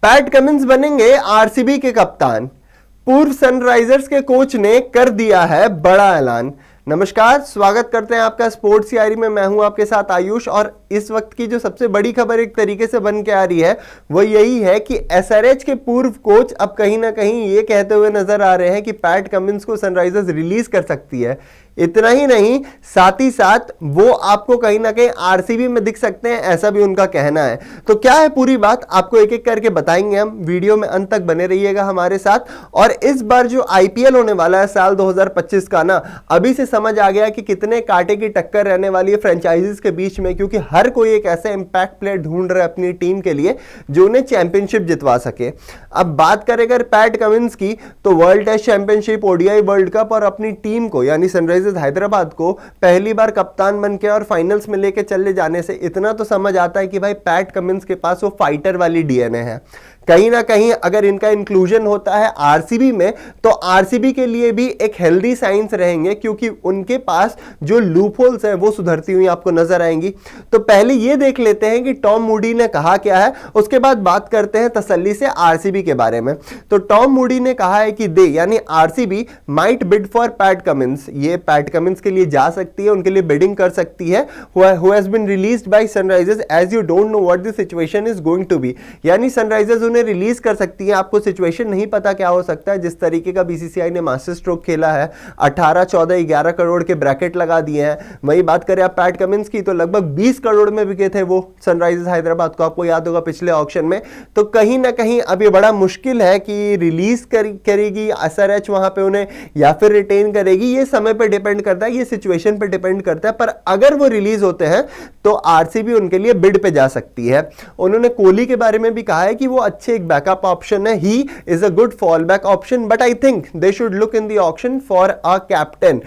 PAT Cummins बनेंगे RCB के कप्तान। पूर्व सनराइजर्स के कोच ने कर दिया है बड़ा ऐलान। नमस्कार, स्वागत करते हैं आपका स्पोर्ट्स सियारी में। मैं हूं आपके साथ आयुष, और इस वक्त की जो सबसे बड़ी खबर एक तरीके से बन के आ रही है वो यही है कि एसआरएच के पूर्व कोच अब कहीं ना कहीं ये कहते हुए नजर आ रहे हैं कि पैट कमिंस को सनराइजर्स रिलीज कर सकती है। इतना ही नहीं, साथ ही साथ वो आपको कहीं ना कहीं आरसीबी में दिख सकते हैं, ऐसा भी उनका कहना है। तो क्या है पूरी बात, आपको एक एक करके बताएंगे हम। वीडियो में अंत तक बने रहिएगा हमारे साथ। और इस बार जो आईपीएल होने वाला है साल 2025 का ना, अभी से समझ आ गया कि कितने कांटे की टक्कर रहने वाली है फ्रेंचाइजीज के बीच में, क्योंकि हर कोई एक ऐसे इंपैक्ट प्लेयर ढूंढ रहा है अपनी टीम के लिए जो उन्हें चैंपियनशिप जितवा सके। अब बात करें अगर पैट कमिंस की, तो world test championship, ODI world cup और अपनी टीम को यानी सनराइजर्स हैदराबाद को पहली बार कप्तान बनके और फाइनल्स में लेके चले जाने से इतना तो समझ आता है कि भाई पैट कमिंस के पास वो फाइटर वाली डीएनए है। कहीं ना कहीं अगर इनका इंक्लूजन होता है आरसीबी में, तो आरसीबी के लिए भी एक हेल्दी साइंस रहेंगे, क्योंकि उनके पास जो लूपहोल्स हैं वो सुधरती हुई आपको नजर आएंगी। तो पहले ये देख लेते हैं कि टॉम मूडी ने कहा क्या है, उसके बाद बात करते हैं तसल्ली से आरसीबी के बारे में। तो टॉम मूडी ने कहा है कि दे यानी RCB might bid for PAT Cummins, ये पैट कमिंस के लिए जा सकती है, उनके लिए बिडिंग कर सकती है। Who has been released by Sunrisers as you don't know what the situation is going to be, यानी सनराइजर्स उन्हें रिलीज कर सकती है। आपको सिचुएशन नहीं पता क्या हो सकता है। जिस तरीके का बीसीसीआई ने मास्टर स्ट्रोक खेला है, 18, 14, 11 करोड़ के ब्रैकेट लगा दिए हैं। वही बात करें आप पैट कमिंस की, तो लगभग 20 करोड़ में बिके थे वो सनराइजर्स हैदराबाद को, आपको याद होगा पिछले ऑक्शन में। तो कहीं ना कहीं अब ये बड़ा मुश्किल है कि रिलीज करेगी एसआरएच वहां पे उन्हें या फिर रिटेन करेगी। ये समय पे डिपेंड करता है, ये सिचुएशन पे डिपेंड करता है। पर अगर वो रिलीज होते हैं तो आरसीबी उनके लिए बिड पे जा सकती है। उन्होंने कोहली के बारे में भी कहा है कि वो अच्छे एक बैकअप ऑप्शन है, he is a good fall back option, but I think they should look in the option for a captain.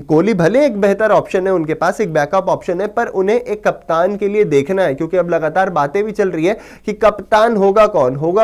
Kohli भले एक बेहतर ऑप्शन है, उनके पास एक बैकअप ऑप्शन है, पर उन्हें एक कप्तान के लिए देखना है, क्योंकि अब लगातार बातें भी चल रही है कि कप्तान होगा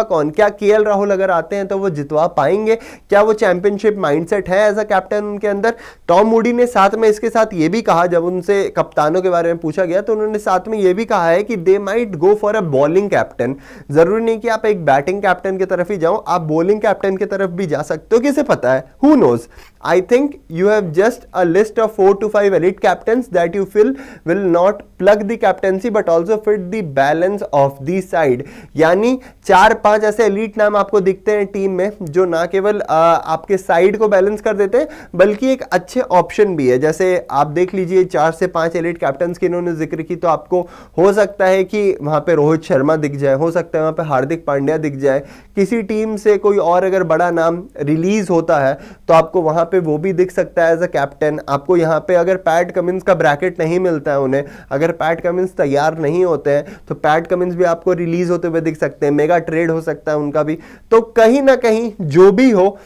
कौन। क्या केएल राहुल अगर आते हैं तो वो जितवा पाएंगे? क्या वो चैंपियनशिप माइंडसेट है एज अ कैप्टन उनके अंदर? टॉम मूडी ने साथ में इसके साथ ये भी कहा, जब उनसे कप्तानों के बारे में पूछा गया तो उन्होंने साथ में ये भी कहा है कि they might go for a bowling captain. जरूरी नहीं कि आप एक बैटिंग कैप्टन की तरफ ही जाओ, आप बॉलिंग कैप्टन की तरफ भी जा सकते हो, किसे पता है, who knows. I think you have just a list of 4 to 5 elite captains that you feel will not plug the captaincy but also fit the balance of the side। यानी 4-5 ऐसे elite नाम आपको दिखते हैं टीम में जो ना केवल आपके साइड को बैलेंस कर देते हैं बल्कि एक अच्छे ऑप्शन भी है। जैसे आप देख लीजिए 4 से 5 elite कैप्टन्स की इन्होंने जिक्र की, तो आपको हो सकता है कि वहां पे रोहित शर्मा दिख जाए, हो सकता है वहां पे हार्दिक पांड्या दिख जाए, किसी टीम से कोई और अगर बड़ा नाम रिलीज होता है तो आपको वहां पे वो भी दिख सकता है एज अ कैप्टन। आपको यहाँ पे अगर पैट कमिंस का ब्रैकेट नहीं मिलता है उन्हें, अगर पैट कमिंस तैयार नहीं होते हैं तो पैट कमिंस भी आपको रिलीज होते हुए दिख सकते हैं, मेगा ट्रेड हो सकता है उनका भी। तो कहीं ना कहीं जो भी हो,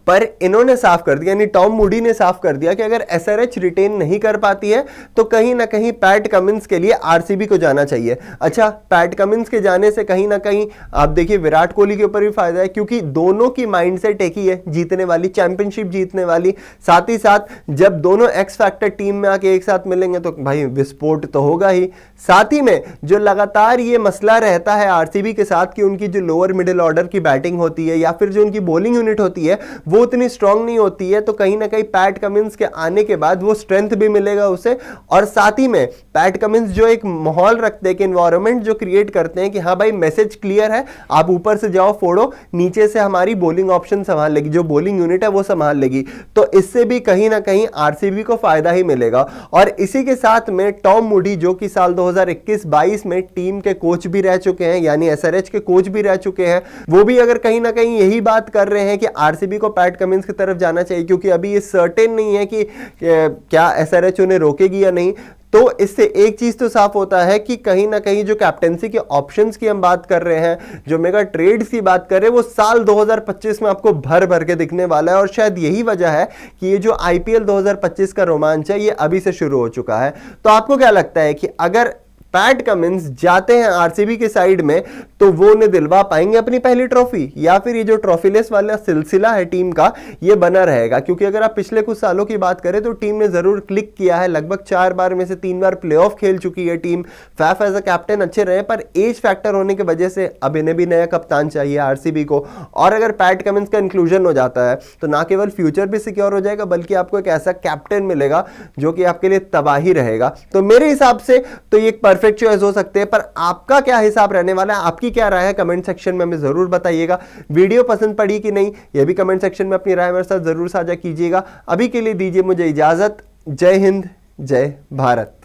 पर इन्होंने साफ कर दिया, यानी टॉम मूडी ने साफ कर दिया कि अगर एसआरएच रिटेन नहीं कर पाती है तो कहीं ना कहीं पैट कमिंस के लिए आरसीबी को जाना चाहिए। अच्छा, पैट कमिंस के जाने से कहीं ना कहीं आप देखिए विराट कोहली के ऊपर भी फायदा है, क्योंकि दोनों की माइंडसेट एक ही है, जीतने वाली, चैंपियनशिप जीतने वाली। साथ ही साथ जब दोनों एक्स फैक्टर टीम में आके एक साथ मिलेंगे तो भाई विस्फोट तो होगा ही। साथ ही में जो लगातार ये मसला रहता है आरसीबी के साथ कि उनकी जो लोअर मिडिल ऑर्डर की बैटिंग होती है या फिर जो उनकी बॉलिंग यूनिट होती है वो उतनी स्ट्रांग नहीं होती है, तो कहीं ना कहीं पैट कमिंस के आने के बाद वो स्ट्रेंथ भी मिलेगा उसे। और साथ ही में पैट कमिंस जो एक माहौल रखते हैं, एक एनवायरनमेंट जो क्रिएट करते हैं कि हाँ भाई मैसेज क्लियर है, आप ऊपर से जाओ फोड़ो, नीचे से हमारी बॉलिंग ऑप्शन संभाल लेगी, जो बॉलिंग यूनिट है वो संभाल लेगी। तो इससे भी कहीं ना कहीं आरसीबी को फायदा ही मिलेगा। और इसी के साथ में टॉम मूडी, जो कि साल 2021-22 में टीम के कोच भी रह चुके हैं, यानी एसआरएच के कोच भी रह चुके हैं, वो भी अगर कहीं ना कहीं यही बात कर रहे हैं कि आरसीबी को पैट कमिंस की तरफ जाना चाहिए, क्योंकि अभी ये सर्टेन नहीं है कि क्या एसआरएच उन्हें रोकेगी या नहीं। तो इससे एक चीज तो साफ होता है कि कहीं ना कहीं जो कैप्टेंसी के ऑप्शंस की हम बात कर रहे हैं, जो मेगा ट्रेड्स की बात कर रहे हैं, वो साल 2025 में आपको भर भर के दिखने वाला है। और शायद यही वजह है कि ये जो आईपीएल 2025 का रोमांच है ये अभी से शुरू हो चुका है। तो आपको क्या लगता है कि अगर पैट कमिंस जाते हैं आरसीबी के साइड में तो वो उन्हें दिलवा पाएंगे अपनी पहली ट्रॉफी, या फिर ये जो ट्रॉफीलेस वाला सिलसिला है टीम का ये बना रहेगा? क्योंकि अगर आप पिछले कुछ सालों की बात करें तो टीम ने जरूर क्लिक किया है, लगभग 4 बार में से 3 बार प्लेऑफ खेल चुकी है team. Faf as a captain अच्छे रहे, पर एज फैक्टर होने की वजह से अब इन्हें भी नया कप्तान चाहिए आरसीबी को। और अगर पैट कमिंस का इंक्लूजन हो जाता है तो ना केवल फ्यूचर भी सिक्योर हो जाएगा बल्कि आपको एक ऐसा कैप्टन मिलेगा जो कि आपके लिए तबाही रहेगा। तो मेरे हिसाब से तो ये एक परफेक्ट चॉइस हो सकते हैं, पर आपका क्या हिसाब रहने वाला है, आपकी क्या राय है कमेंट सेक्शन में हमें जरूर बताइएगा। वीडियो पसंद पड़ी कि नहीं यह भी कमेंट सेक्शन में अपनी राय मेरे साथ जरूर साझा कीजिएगा। अभी के लिए दीजिए मुझे इजाजत। जय हिंद, जय भारत।